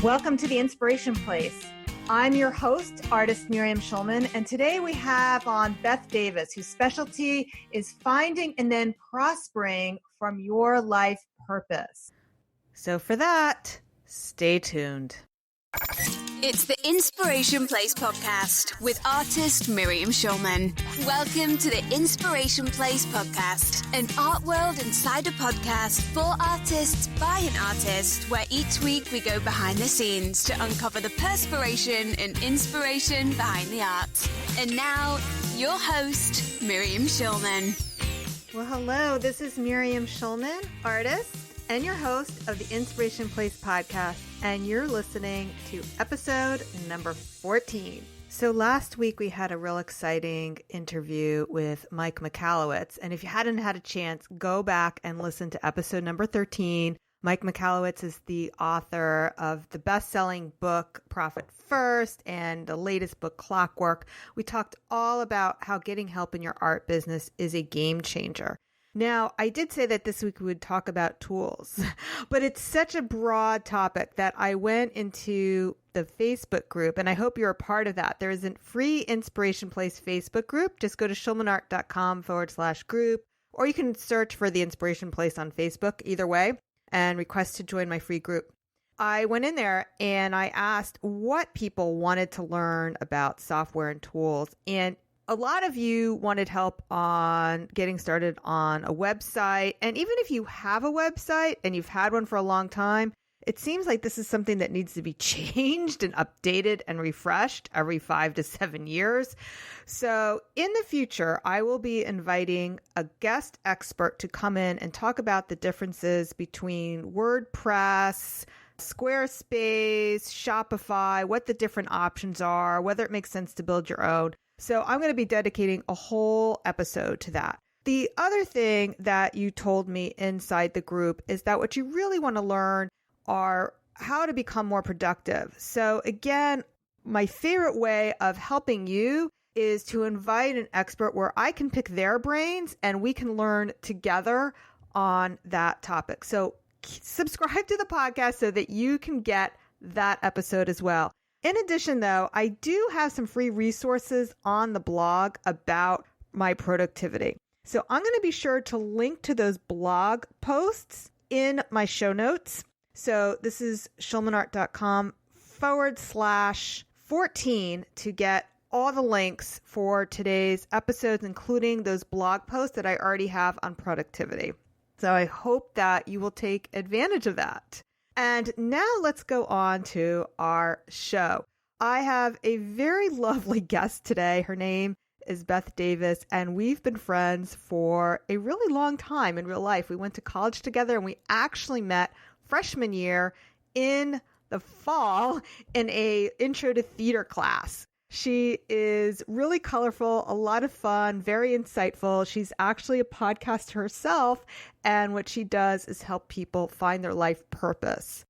Welcome to the Inspiration Place. I'm your host, artist Miriam Schulman, and today we have on Baeth Davis, whose specialty is finding and then prospering from your life purpose. So for that, stay tuned. It's the Inspiration Place podcast with artist Miriam Schulman. Welcome to the Inspiration Place podcast, an art world insider podcast for artists by an artist, where each week we go behind the scenes to uncover the perspiration and inspiration behind the art. And now, your host, Miriam Schulman. Well, hello, this is Miriam Schulman, artist and your host of the Inspiration Place podcast, and you're listening to episode number 14. So last week we had a real exciting interview with Mike Michalowicz, and if you hadn't had a chance, go back and listen to episode number 13. Mike Michalowicz is the author of the best-selling book Profit First and the latest book Clockwork. We talked all about how getting help in your art business is a game changer. Now, I did say that this week we would talk about tools, but it's such a broad topic that I went into the Facebook group, and I hope you're a part of that. There is a free Inspiration Place Facebook group. Just go to schulmanart.com/group, or you can search for the Inspiration Place on Facebook, either way, and request to join my free group. I went in there and I asked what people wanted to learn about software and tools, and a lot of you wanted help on getting started on a website. And even if you have a website and you've had one for a long time, it seems like this is something that needs to be changed and updated and refreshed every 5 to 7 years. So in the future, I will be inviting a guest expert to come in and talk about the differences between WordPress, Squarespace, Shopify, what the different options are, whether it makes sense to build your own. So I'm going to be dedicating a whole episode to that. The other thing that you told me inside the group is that what you really want to learn are how to become more productive. So again, my favorite way of helping you is to invite an expert where I can pick their brains and we can learn together on that topic. So subscribe to the podcast so that you can get that episode as well. In addition, though, I do have some free resources on the blog about my productivity. So I'm going to be sure to link to those blog posts in my show notes. So this is schulmanart.com/14 to get all the links for today's episodes, including those blog posts that I already have on productivity. So I hope that you will take advantage of that. And now let's go on to our show. I have a very lovely guest today. Her name is Baeth Davis, and we've been friends for a really long time in real life. We went to college together, and we actually met freshman year in the fall in a intro to theater class. She is really colorful, a lot of fun, very insightful. She's actually a podcaster herself, and what she does is help people find their life purpose.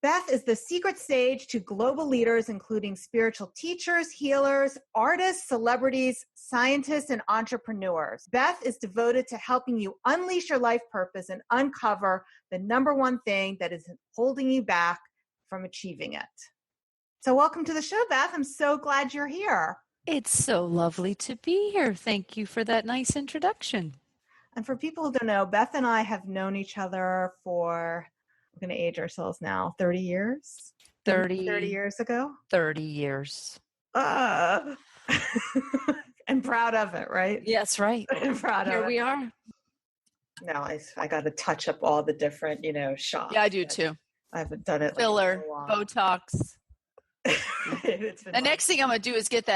Baeth is the secret sage to global leaders, including spiritual teachers, healers, artists, celebrities, scientists, and entrepreneurs. Baeth is devoted to helping you unleash your life purpose and uncover the number one thing that is holding you back from achieving it. So welcome to the show, Baeth. I'm so glad you're here. It's so lovely to be here. Thank you for that nice introduction. And for people who don't know, Baeth and I have known each other for, we're going to age ourselves now, 30 years? 30 years ago? 30 years. And proud of it, right? Yes, right. I'm proud of it. Here we are. No, I got to touch up all the different, shots. Yeah, I do too. I haven't done it. Filler, Botox. The next thing I'm going to do is get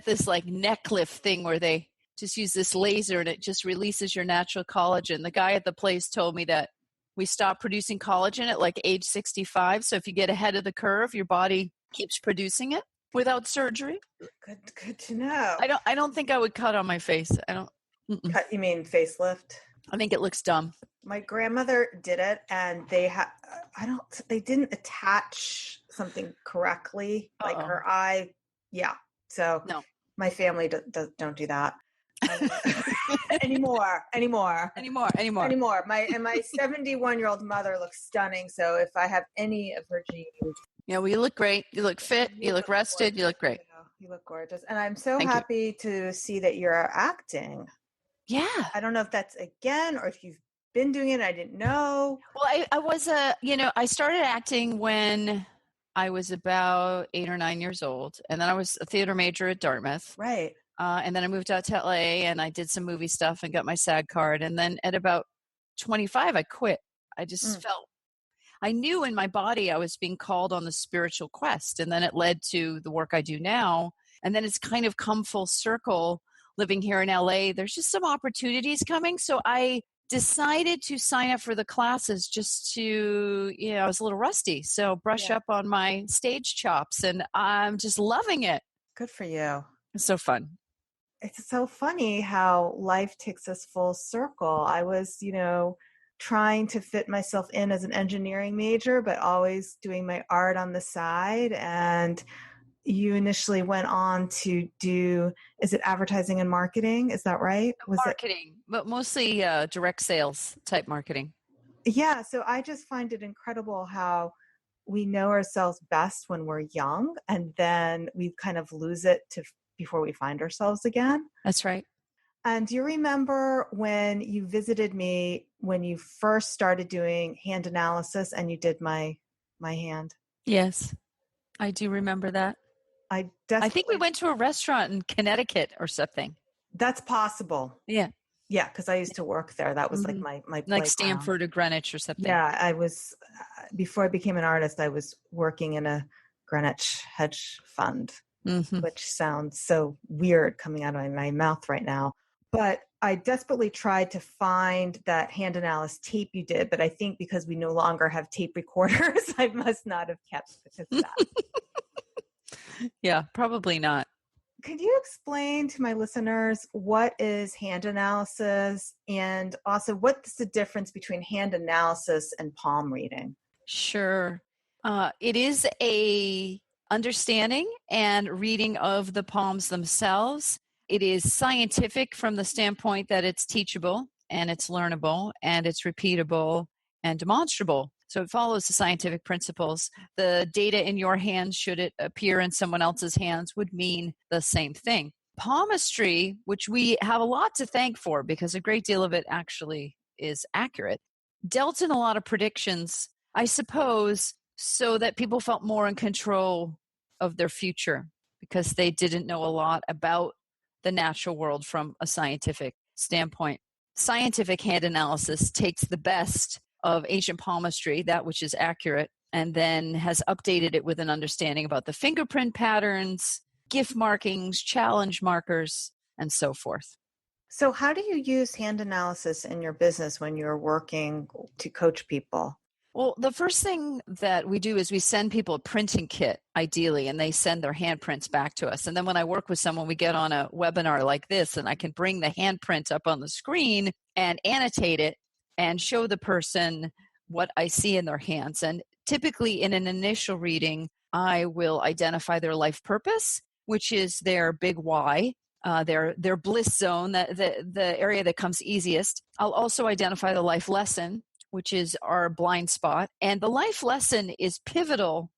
this like neck lift thing where they just use this laser and it just releases your natural collagen. The guy at the place told me that we stop producing collagen at like age 65. So if you get ahead of the curve, your body keeps producing it without surgery. Good to know. I don't think I would cut on my face. I don't. Cut, you mean facelift? I think it looks dumb. My grandmother did it, and they didn't attach something correctly, like her eye. Yeah. So no, my family don't do that anymore. My 71-year-old mother looks stunning. So if I have any of her genes, Yeah, well, you look great. You look fit. You look rested. Gorgeous. You look great. You look gorgeous. And I'm so Thank you. happy to see that you're acting. Yeah. I don't know if that's again or if you've been doing it. I didn't know. Well, I was I started acting when I was about 8 or 9 years old. And then I was a theater major at Dartmouth. Right. And then I moved out to LA and I did some movie stuff and got my SAG card. And then at about 25, I quit. I just felt, I knew in my body I was being called on the spiritual quest. And then it led to the work I do now. And then it's kind of come full circle living here in LA. There's just some opportunities coming. So I decided to sign up for the classes just to, I was a little rusty. So brush up on my stage chops and I'm just loving it. Good for you. It's so fun. It's so funny how life takes us full circle. I was, trying to fit myself in as an engineering major, but always doing my art on the side. And you initially went on to do, is it advertising and marketing? Is that right? Marketing, but mostly direct sales type marketing. Yeah. So I just find it incredible how we know ourselves best when we're young and then we kind of lose it before we find ourselves again. That's right. And do you remember when you visited me when you first started doing hand analysis and you did my hand? Yes, I do remember that. I think we went to a restaurant in Connecticut or something. That's possible. Yeah. Yeah, because I used to work there. That was like my like Stanford or Greenwich or something. Yeah, I was, before I became an artist, I was working in a Greenwich hedge fund, which sounds so weird coming out of my mouth right now. But I desperately tried to find that hand analysis tape you did, but I think because we no longer have tape recorders, I must not have kept the cassette. Yeah, probably not. Could you explain to my listeners what is hand analysis and also what's the difference between hand analysis and palm reading? Sure. It is a understanding and reading of the palms themselves. It is scientific from the standpoint that it's teachable and it's learnable and it's repeatable and demonstrable. So it follows the scientific principles. The data in your hands, should it appear in someone else's hands, would mean the same thing. Palmistry, which we have a lot to thank for because a great deal of it actually is accurate, dealt in a lot of predictions, I suppose, so that people felt more in control of their future because they didn't know a lot about the natural world from a scientific standpoint. Scientific hand analysis takes the best of ancient palmistry, that which is accurate, and then has updated it with an understanding about the fingerprint patterns, gift markings, challenge markers, and so forth. So how do you use hand analysis in your business when you're working to coach people? Well, the first thing that we do is we send people a printing kit, ideally, and they send their handprints back to us. And then when I work with someone, we get on a webinar like this, and I can bring the handprint up on the screen and annotate it and show the person what I see in their hands. And typically in an initial reading, I will identify their life purpose, which is their big why, their bliss zone, the area that comes easiest. I'll also identify the life lesson, which is our blind spot. And the life lesson is pivotal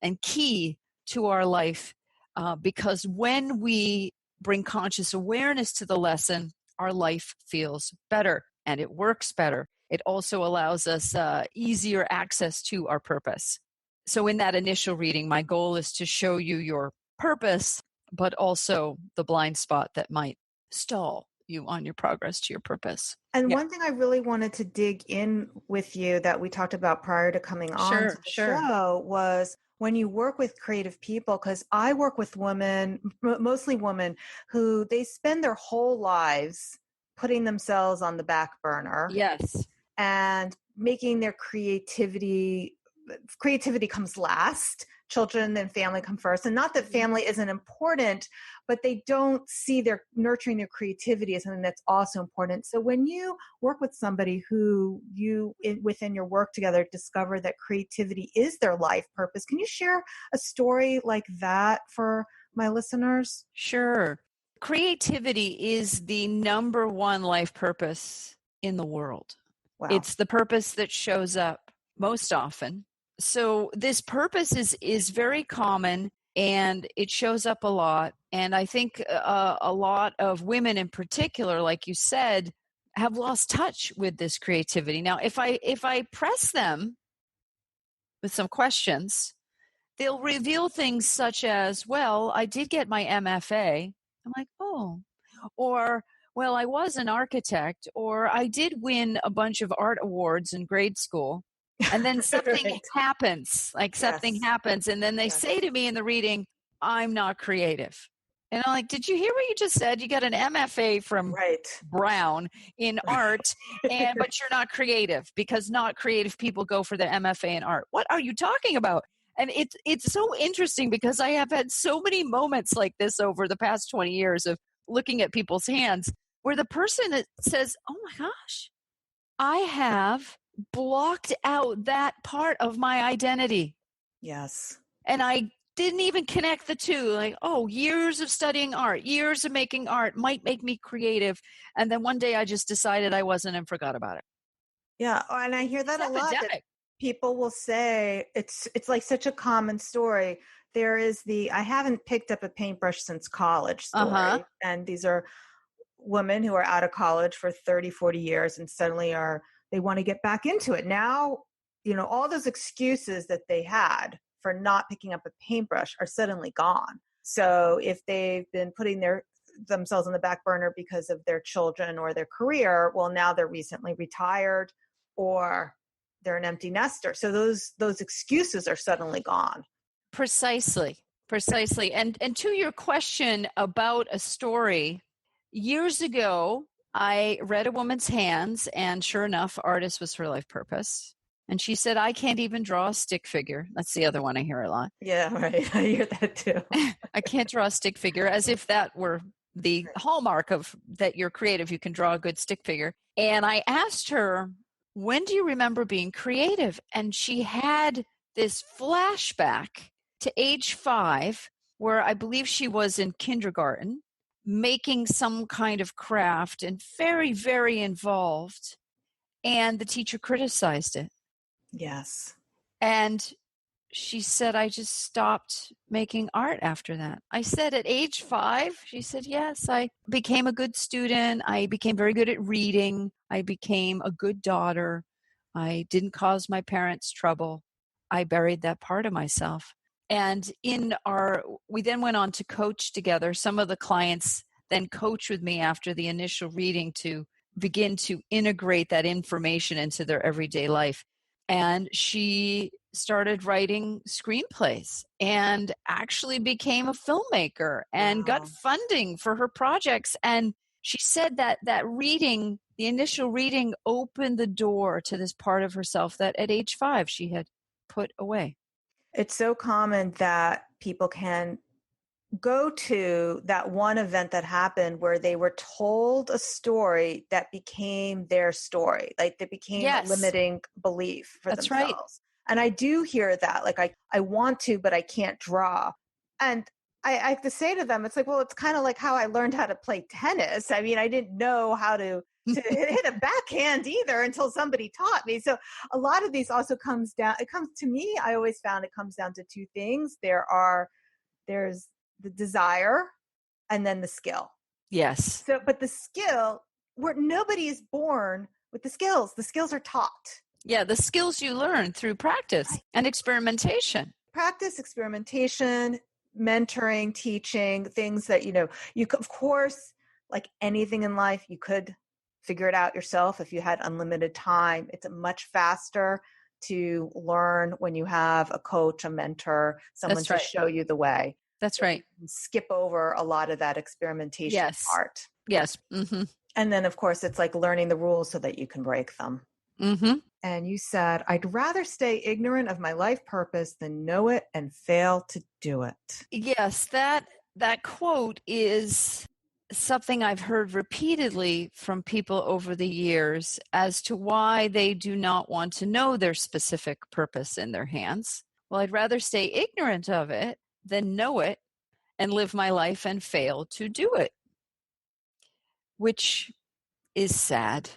and key to our life because when we bring conscious awareness to the lesson, our life feels better and it works better. It also allows us easier access to our purpose. So in that initial reading, my goal is to show you your purpose, but also the blind spot that might stall you on your progress to your purpose. And one thing I really wanted to dig in with you that we talked about prior to coming on to the show was when you work with creative people, because I work with women, mostly women, who they spend their whole lives putting themselves on the back burner. Yes. And making their creativity comes last. Children and family come first. And not that family isn't important, but they don't see their nurturing their creativity as something that's also important. So when you work with somebody who within your work together discover that creativity is their life purpose, can you share a story like that for my listeners? Sure. Creativity is the number one life purpose in the world. Wow. It's the purpose that shows up most often. So this purpose is very common, and it shows up a lot. And I think a lot of women in particular, like you said, have lost touch with this creativity. Now, if I press them with some questions, they'll reveal things such as, well, I did get my MFA. I'm like, oh, or, well, I was an architect, or I did win a bunch of art awards in grade school. And then something Right. happens, like something Yes. happens. And then they Yes. say to me in the reading, I'm not creative. And I'm like, did you hear what you just said? You got an MFA from Right. Brown in art, but you're not creative, because not creative people go for the MFA in art. What are you talking about? And it's so interesting, because I have had so many moments like this over the past 20 years of looking at people's hands, where the person that says, oh my gosh, I have blocked out that part of my identity. Yes. And I didn't even connect the two. Like, oh, years of studying art, years of making art might make me creative. And then one day I just decided I wasn't and forgot about it. Yeah. And I hear that It's a lot, that epidemic. people will say, it's like such a common story. There is the I haven't picked up a paintbrush since college story. Uh-huh. And these are women who are out of college for 30, 40 years and suddenly they want to get back into it. Now, all those excuses that they had for not picking up a paintbrush are suddenly gone. So if they've been putting themselves on the back burner because of their children or their career, well, now they're recently retired or they're an empty nester. So those excuses are suddenly gone. Precisely. And to your question about a story, years ago, I read a woman's hands, and sure enough, artist was her life purpose. And she said, I can't even draw a stick figure. That's the other one I hear a lot. Yeah, right. I hear that too. I can't draw a stick figure, as if that were the hallmark of that you're creative. You can draw a good stick figure. And I asked her, when do you remember being creative? And she had this flashback to age 5, where I believe she was in kindergarten, making some kind of craft and very, very involved. And the teacher criticized it. Yes. And she said, I just stopped making art after that. I said, at age 5? She said, yes, I became a good student. I became very good at reading. I became a good daughter. I didn't cause my parents trouble. I buried that part of myself. And we then went on to coach together. Some of the clients then coach with me after the initial reading to begin to integrate that information into their everyday life. And she started writing screenplays and actually became a filmmaker and got funding for her projects. And she said that reading, the initial reading, opened the door to this part of herself that at age 5 she had put away. It's so common that people can go to that one event that happened where they were told a story that became their story, like they became a limiting belief for themselves. Right. And I do hear that, like I want to, but I can't draw. And I have to say to them, it's like, well, it's kind of like how I learned how to play tennis. I mean, I didn't know how to hit a backhand either until somebody taught me. So a lot of these also comes to me, I always found it comes down to two things. There's the desire and then the skill. Yes. So, but the skill, where nobody is born with the skills are taught. Yeah. The skills you learn through practice and experimentation. Practice, experimentation, mentoring, teaching, things that, you could, of course, like anything in life, you could figure it out yourself if you had unlimited time. It's much faster to learn when you have a coach, a mentor, someone to show you the way. That's right. Skip over a lot of that experimentation part. Yes. Mm-hmm. And then, of course, it's like learning the rules so that you can break them. Mm-hmm. And you said, I'd rather stay ignorant of my life purpose than know it and fail to do it. Yes, that quote is something I've heard repeatedly from people over the years as to why they do not want to know their specific purpose in their hands. Well, I'd rather stay ignorant of it than know it and live my life and fail to do it, which is sad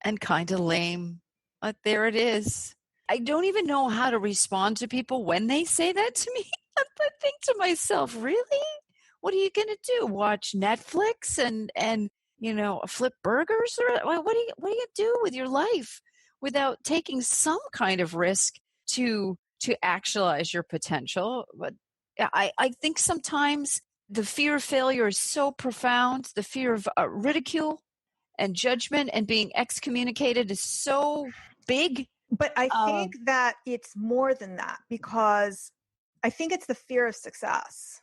and kind of lame. But there it is. I don't even know how to respond to people when they say that to me. I think to myself, really? What are you going to do? Watch Netflix and flip burgers? Or what do you do with your life without taking some kind of risk to actualize your potential? But I think sometimes the fear of failure is so profound. The fear of ridicule and judgment and being excommunicated is so big. But I think that it's more than that, because I think it's the fear of success.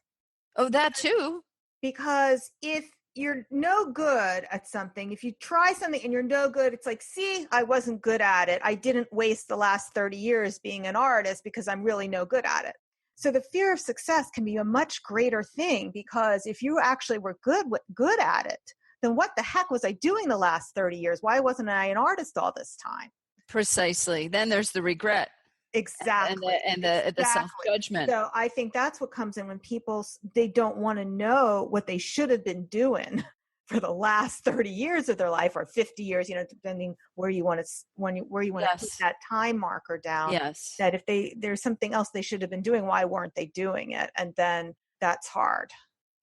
Oh, that too. Because if you're no good at something, if you try something and you're no good, it's like, see, I wasn't good at it. I didn't waste the last 30 years being an artist because I'm really no good at it. So the fear of success can be a much greater thing, because if you actually were good at it, then what the heck was I doing the last 30 years? Why wasn't I an artist all this time? Precisely. Then there's the regret. Exactly. And the self-judgment. So I think that's what comes in when people, they don't want to know what they should have been doing for the last 30 years of their life, or 50 years, depending where you want to put that time marker down. Yes. That if there's something else they should have been doing, why weren't they doing it? And then that's hard.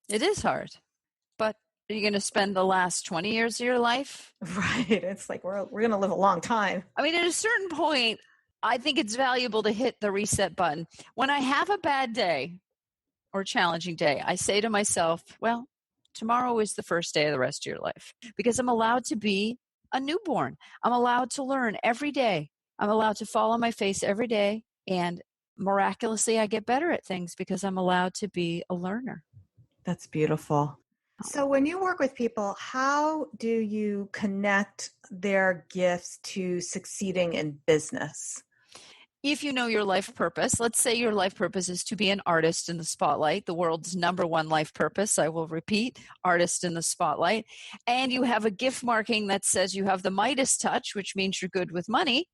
It is hard. But are you going to spend the last 20 years of your life? Right. It's like we're going to live a long time. I mean, at a certain point, I think it's valuable to hit the reset button. When I have a bad day or challenging day, I say to myself, well, tomorrow is the first day of the rest of your life, because I'm allowed to be a newborn. I'm allowed to learn every day. I'm allowed to fall on my face every day. And miraculously, I get better at things because I'm allowed to be a learner. That's beautiful. So when you work with people, how do you connect their gifts to succeeding in business? If you know your life purpose, let's say your life purpose is to be an artist in the spotlight, the world's number one life purpose, I will repeat, artist in the spotlight, and you have a gift marking that says you have the Midas touch, which means you're good with money,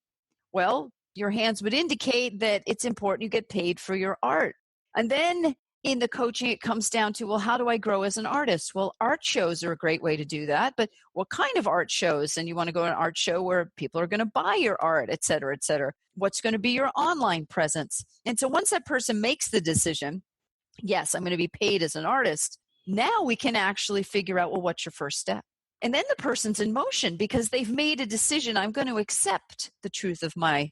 well, your hands would indicate that it's important you get paid for your art. And then in the coaching, it comes down to, well, how do I grow as an artist? Well, art shows are a great way to do that, but what kind of art shows? And you want to go to an art show where people are going to buy your art, et cetera, et cetera. What's going to be your online presence? And so once that person makes the decision, yes, I'm going to be paid as an artist, now we can actually figure out, well, what's your first step? And then the person's in motion because they've made a decision. I'm going to accept the truth of my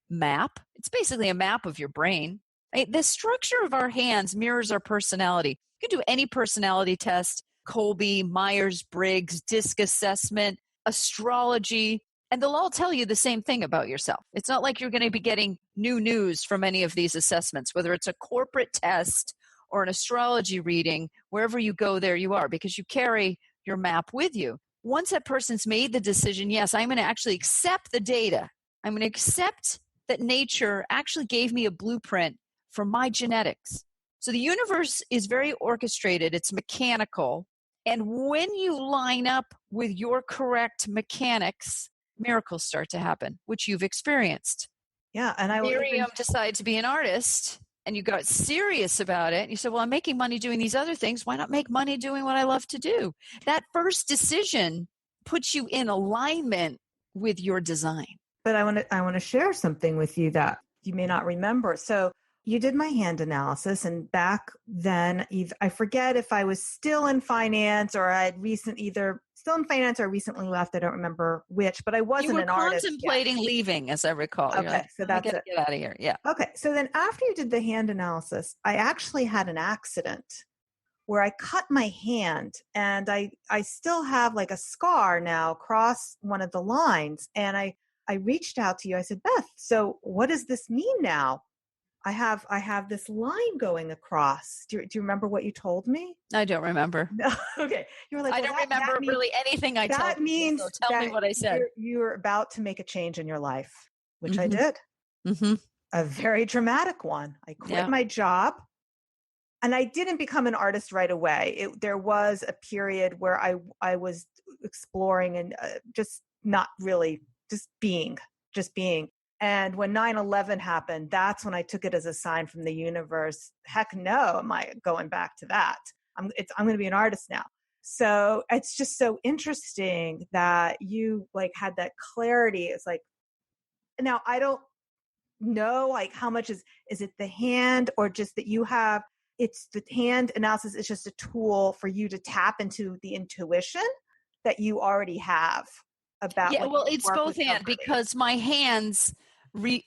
map. It's basically a map of your brain. The structure of our hands mirrors our personality. You can do any personality test, Colby, Myers-Briggs, DISC assessment, astrology, and they'll all tell you the same thing about yourself. It's not like you're going to be getting new news from any of these assessments, whether it's a corporate test or an astrology reading. Wherever you go, there you are, because you carry your map with you. Once that person's made the decision, yes, I'm going to actually accept the data. I'm going to accept that nature actually gave me a blueprint for my genetics. So the universe is very orchestrated. It's mechanical. And when you line up with your correct mechanics, miracles start to happen, which you've experienced. Yeah. And Miriam decided to be an artist, and you got serious about it. And you said, well, I'm making money doing these other things. Why not make money doing what I love to do? That first decision puts you in alignment with your design. But I want to share something with you that you may not remember. So you did my hand analysis, and back then, I forget if I was still in finance or I had either still in finance or recently left. I don't remember which, but I wasn't an artist. You were contemplating leaving, as I recall. Okay, like, so that's it. Get out of here. Yeah. Okay, so then after you did the hand analysis, I actually had an accident where I cut my hand, and I still have like a scar now across one of the lines. And I reached out to you. I said, Beth, so what does this mean now? I have this line going across. Do you remember what you told me? I don't remember. No. Okay. You were like, I don't remember really anything I told you. That means so tell me what I said. You're about to make a change in your life, which Mm-hmm. I did. Mm-hmm. A very dramatic one. I quit my job, and I didn't become an artist right away. There was a period where I was exploring and just not really, just being. And when 9/11 happened, that's when I took it as a sign from the universe. Heck no, am I going back to that? I'm going to be an artist now. So it's just so interesting that you like had that clarity. It's like, now I don't know like how much is it the hand, or just that you have, it's the hand analysis is just a tool for you to tap into the intuition that you already have about Yeah, well, it's both hand, because my hands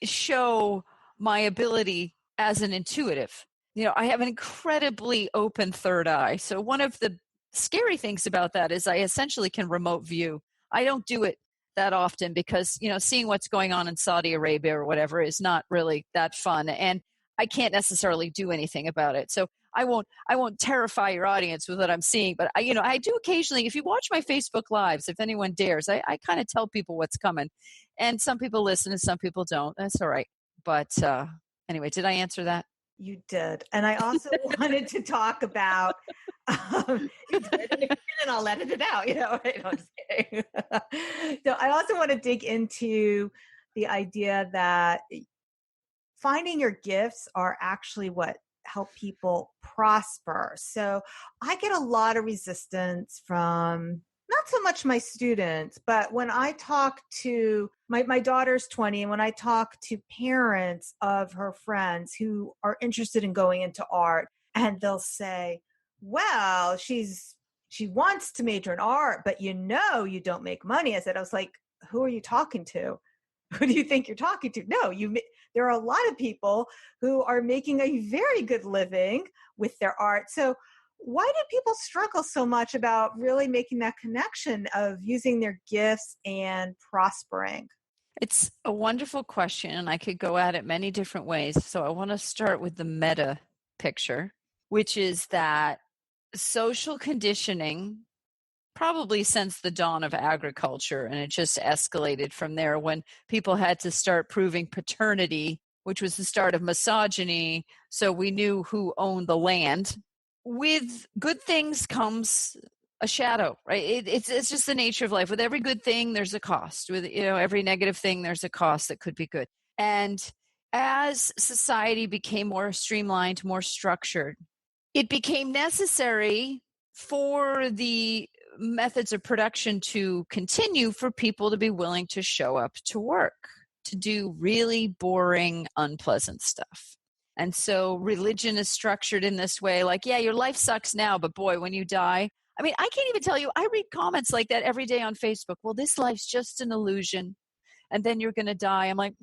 show my ability as an intuitive. I have an incredibly open third eye. So one of the scary things about that is I essentially can remote view. I don't do it that often because, seeing what's going on in Saudi Arabia or whatever is not really that fun. And I can't necessarily do anything about it. So I won't terrify your audience with what I'm seeing, but I do occasionally, if you watch my Facebook lives, if anyone dares, I kind of tell people what's coming, and some people listen and some people don't. That's all right. But anyway, did I answer that? You did. And I also wanted to talk about, you did, and I'll edit it out, right? No, I'm just kidding. So I also want to dig into the idea that finding your gifts are actually what help people prosper. So I get a lot of resistance from not so much my students, but when I talk to my daughter's 20, and when I talk to parents of her friends who are interested in going into art, and they'll say, well, she wants to major in art, but you don't make money. I was like, who are you talking to? Who do you think you're talking to? No, there are a lot of people who are making a very good living with their art. So why do people struggle so much about really making that connection of using their gifts and prospering? It's a wonderful question, and I could go at it many different ways. So I want to start with the meta picture, which is that social conditioning, probably since the dawn of agriculture, and it just escalated from there when people had to start proving paternity, which was the start of misogyny, so we knew who owned the land. With good things comes a shadow, right? It's just the nature of life. With every good thing, there's a cost. With every negative thing, there's a cost that could be good. And as society became more streamlined, more structured, it became necessary for the methods of production to continue for people to be willing to show up to work, to do really boring, unpleasant stuff. And so religion is structured in this way, like, yeah, your life sucks now, but boy, when you die, I mean, I can't even tell you, I read comments like that every day on Facebook. Well, this life's just an illusion, and then you're going to die. I'm like,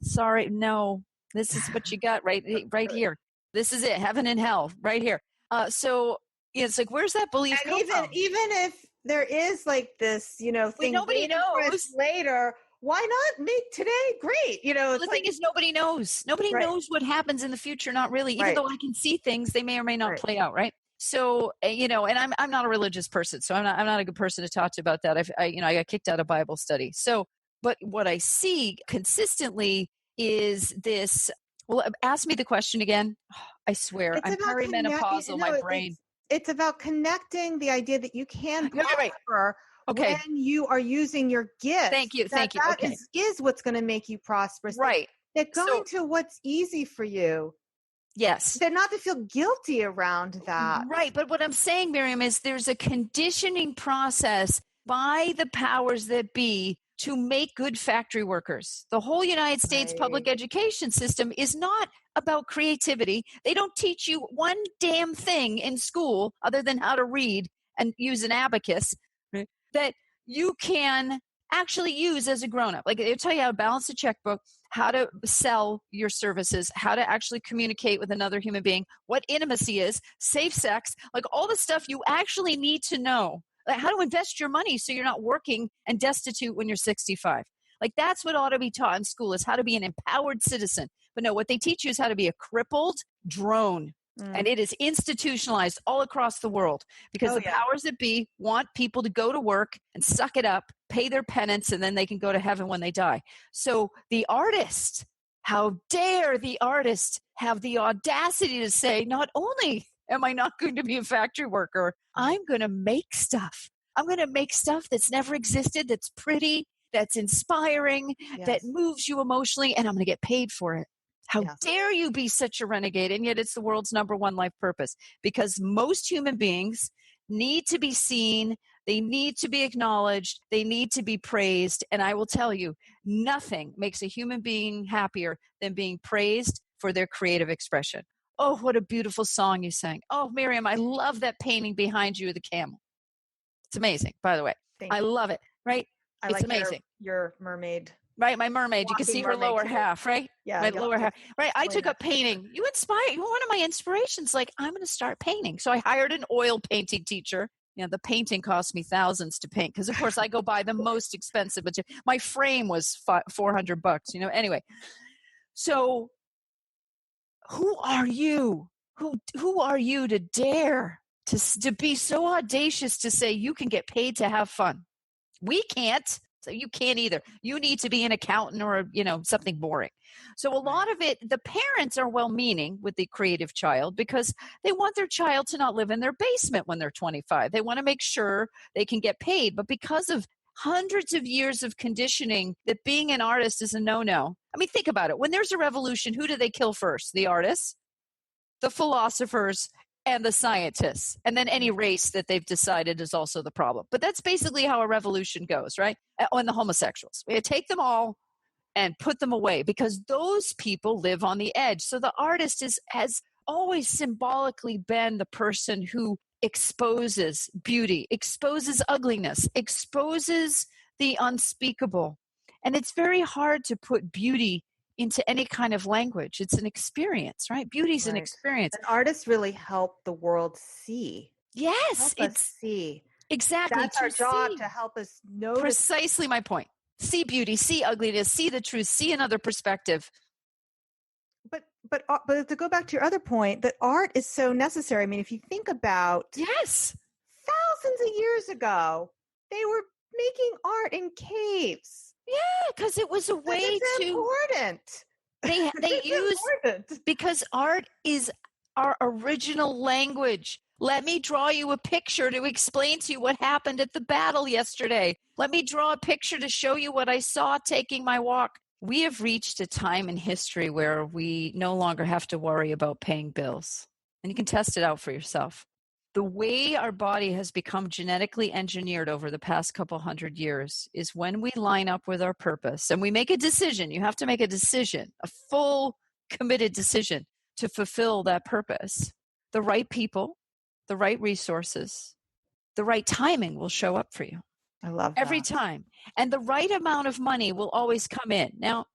sorry, no, this is what you got right here. This is it, heaven and hell, right here. So it's like, where's that belief come from? Even if there is like this, thing nobody knows later, why not make today great? The thing is, nobody knows. Nobody knows what happens in the future. Not really. Even though I can see things, they may or may not play out. Right. So, and I'm not a religious person, so I'm not a good person to talk to about that. I got kicked out of Bible study. So, but what I see consistently is this. Well, ask me the question again. I swear, I'm perimenopausal. My brain. It's about connecting the idea that you can prosper when you are using your gifts. Thank you. That is what's going to make you prosperous. Right. That going to what's easy for you. Yes. They're not to feel guilty around that. Right. But what I'm saying, Miriam, is there's a conditioning process by the powers that be to make good factory workers. The whole United States public education system is not about creativity. They don't teach you one damn thing in school other than how to read and use an abacus that you can actually use as a grown-up. Like they'll tell you how to balance a checkbook, how to sell your services, how to actually communicate with another human being, what intimacy is, safe sex, like all the stuff you actually need to know. Like how to invest your money so you're not working and destitute when you're 65. Like that's what ought to be taught in school, is how to be an empowered citizen. But no, what they teach you is how to be a crippled drone. And it is institutionalized all across the world because the powers that be want people to go to work and suck it up, pay their penance, and then they can go to heaven when they die. So the artist, how dare the artist have the audacity to say, not only am I not going to be a factory worker, I'm going to make stuff. I'm going to make stuff that's never existed, that's pretty, that's inspiring, that moves you emotionally, and I'm going to get paid for it. How dare you be such a renegade? And yet it's the world's #1 life purpose, because most human beings need to be seen They need to be acknowledged. They need to be praised. And I will tell you, nothing makes a human being happier than being praised for their creative expression. Oh, what a beautiful song you sang. Oh, Miriam, I love that painting behind you of the camel. It's amazing, by the way. I love it, right? I It's like amazing. Your mermaid. Right, my mermaid. You can see her lower half, right? Yeah. My lower half. Right. I took up painting. You were one of my inspirations. Like, I'm going to start painting. So I hired an oil painting teacher. You know, the painting cost me thousands to paint because, of course, I go buy the most expensive. But my frame was $400. You know. Anyway, so who are you? Who are you to dare to be so audacious to say you can get paid to have fun? We can't. So you can't either. You need to be an accountant or, something boring. So a lot of it, the parents are well-meaning with the creative child because they want their child to not live in their basement when they're 25. They want to make sure they can get paid. But because of hundreds of years of conditioning that being an artist is a no-no. I mean, think about it. When there's a revolution, who do they kill first? The artists, the philosophers, and the scientists, and then any race that they've decided is also the problem. But that's basically how a revolution goes, right? And the homosexuals. We take them all and put them away because those people live on the edge. So the artist has always symbolically been the person who exposes beauty, exposes ugliness, exposes the unspeakable. And it's very hard to put beauty into any kind of language. It's an experience, right? Beauty's an experience. And artists really help the world see. Yes. Help us see. Exactly. That's our job, to help us notice. Precisely my point. See beauty, see ugliness, see the truth, see another perspective. But to go back to your other point, that art is so necessary. I mean, if you think about thousands of years ago, they were making art in caves. Yeah, because it was a way to important. They use because art is our original language. Let me draw you a picture to explain to you what happened at the battle yesterday. Let me draw a picture to show you what I saw taking my walk. We have reached a time in history where we no longer have to worry about paying bills. And you can test it out for yourself. The way our body has become genetically engineered over the past couple hundred years is when we line up with our purpose and we make a decision. You have to make a decision, a full committed decision to fulfill that purpose. The right people, the right resources, the right timing will show up for you. I love that. Every time. And the right amount of money will always come in. Now,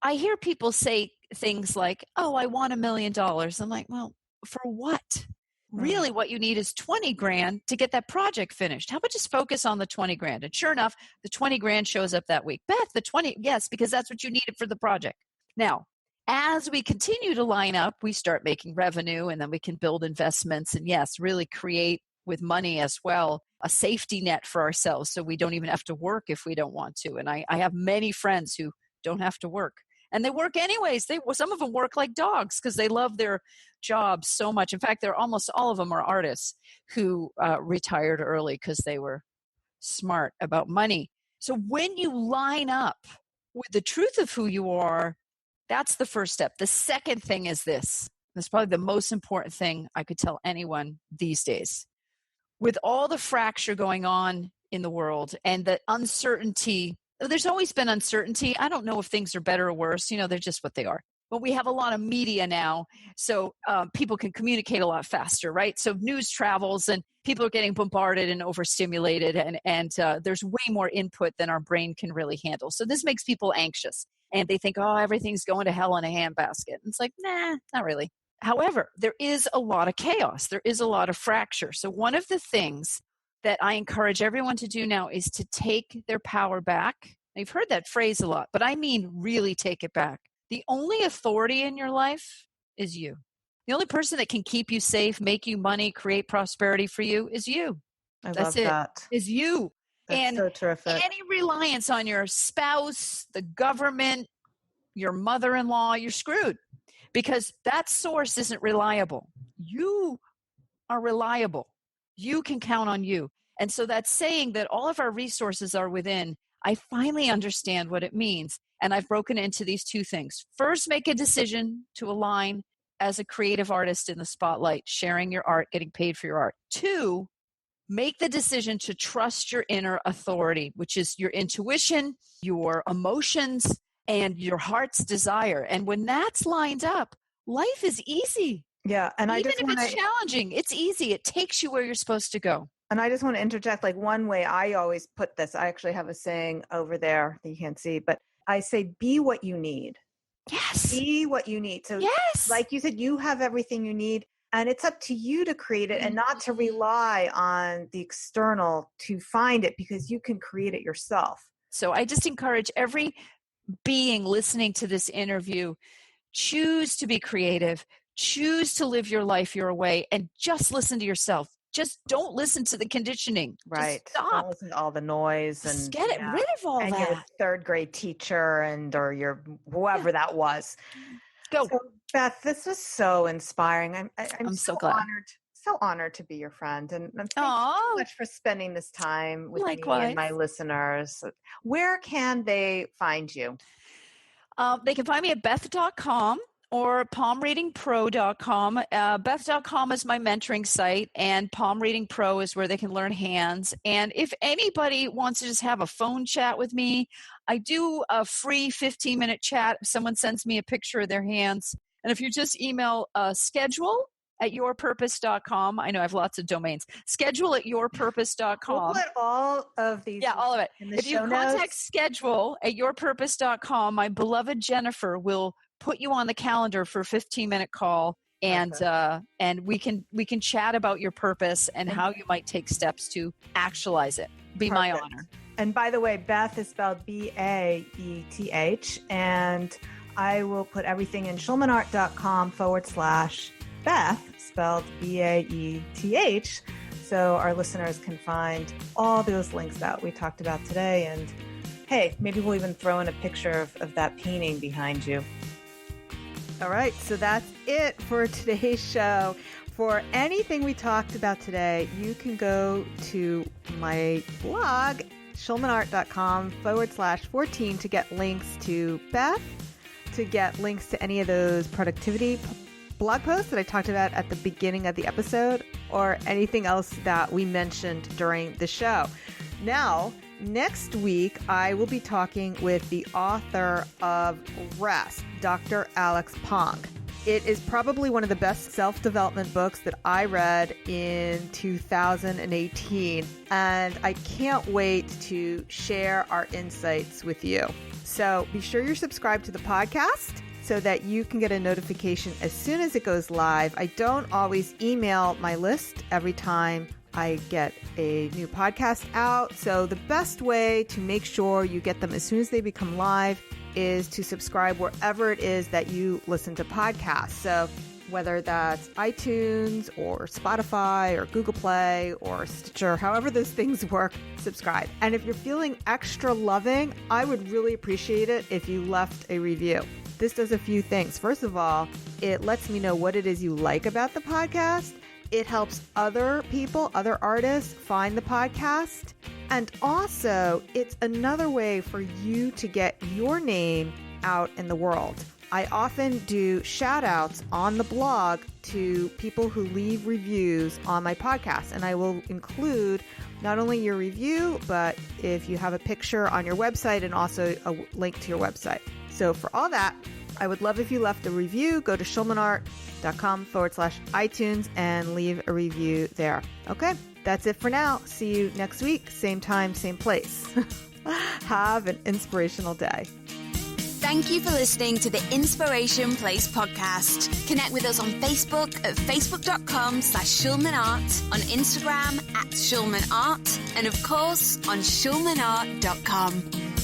I hear people say things like, oh, I want $1 million. I'm like, well, for what? Really, what you need is 20 grand to get that project finished. How about just focus on the 20 grand? And sure enough, the 20 grand shows up that week. Beth, the 20, yes, because that's what you needed for the project. Now, as we continue to line up, we start making revenue and then we can build investments and yes, really create with money as well, a safety net for ourselves so we don't even have to work if we don't want to. And I have many friends who don't have to work. And they work anyways. Some of them work like dogs because they love their jobs so much. In fact, they're almost all of them are artists who retired early because they were smart about money. So when you line up with the truth of who you are, that's the first step. The second thing is this. That's probably the most important thing I could tell anyone these days. With all the fracture going on in the world and the uncertainty, there's always been uncertainty. I don't know if things are better or worse. They're just what they are. But we have a lot of media now, so people can communicate a lot faster, right? So news travels and people are getting bombarded and overstimulated and there's way more input than our brain can really handle. So this makes people anxious and they think, oh, everything's going to hell in a handbasket. And it's like, nah, not really. However, there is a lot of chaos. There is a lot of fracture. So one of the things that I encourage everyone to do now is to take their power back. You've heard that phrase a lot, but I mean really take it back. The only authority in your life is you. The only person that can keep you safe, make you money, create prosperity for you is you. That's that. Is you. That's so terrific. Any reliance on your spouse, the government, your mother-in-law, you're screwed because that source isn't reliable. You are reliable. You can count on you. And so that's saying that all of our resources are within. I finally understand what it means. And I've broken it into these two things. First, make a decision to align as a creative artist in the spotlight, sharing your art, getting paid for your art. Two, make the decision to trust your inner authority, which is your intuition, your emotions, and your heart's desire. And when that's lined up, life is easy. Yeah. And even if it's challenging, it's easy. It takes you where you're supposed to go. And I just want to interject, like one way I always put this, I actually have a saying over there that you can't see, but I say, be what you need. Yes. Be what you need. So yes. like you said, you have everything you need, and it's up to you to create it and not to rely on the external to find it, because you can create it yourself. So I just encourage every being listening to this interview, choose to be creative, choose to live your life your way, and just listen to yourself. Just don't listen to the conditioning. Right. Just stop. Don't listen to all the noise and just get rid of all and that. Your third grade teacher or your whoever that was. Go. So, Beth, this was so inspiring. I'm so glad. Honored to be your friend, and thank you so much for spending this time with me and my listeners. Where can they find you? They can find me at Baeth.com or palmreadingpro.com. Baeth.com is my mentoring site, and Palm Reading Pro is where they can learn hands. And if anybody wants to just have a phone chat with me, I do a free 15-minute chat if someone sends me a picture of their hands. And if you just email schedule@yourpurpose.com, I know I have lots of domains, schedule@yourpurpose.com. We'll put all of these. Yeah, all of it. In the if you contact schedule@yourpurpose.com, my beloved Jennifer will put you on the calendar for a 15-minute call, and we can chat about your purpose and how you might take steps to actualize it. Be my honor. And by the way, Baeth is spelled Baeth, and I will put everything in schulmanart.com/Baeth, spelled Baeth, so our listeners can find all those links that we talked about today. And hey, maybe we'll even throw in a picture of that painting behind you. All right, so that's it for today's show. For anything we talked about today, you can go to my blog, schulmanart.com/14, to get links to Baeth, to get links to any of those productivity blog posts that I talked about at the beginning of the episode, or anything else that we mentioned during the show. Now, next week, I will be talking with the author of Rest, Dr. Alex Pong. It is probably one of the best self-development books that I read in 2018, and I can't wait to share our insights with you. So be sure you're subscribed to the podcast so that you can get a notification as soon as it goes live. I don't always email my list every time I get a new podcast out. So the best way to make sure you get them as soon as they become live is to subscribe wherever it is that you listen to podcasts. So whether that's iTunes or Spotify or Google Play or Stitcher, however those things work, subscribe. And if you're feeling extra loving, I would really appreciate it if you left a review. This does a few things. First of all, it lets me know what it is you like about the podcast. It helps other people, other artists find the podcast. And also, it's another way for you to get your name out in the world. I often do shout outs on the blog to people who leave reviews on my podcast. And I will include not only your review, but if you have a picture on your website and also a link to your website. So for all that, I would love if you left a review. Go to schulmanart.com/iTunes and leave a review there. Okay, that's it for now. See you next week. Same time, same place. Have an inspirational day. Thank you for listening to the Inspiration Place podcast. Connect with us on Facebook at facebook.com/schulmanart, on Instagram @schulmanart, and of course on schulmanart.com.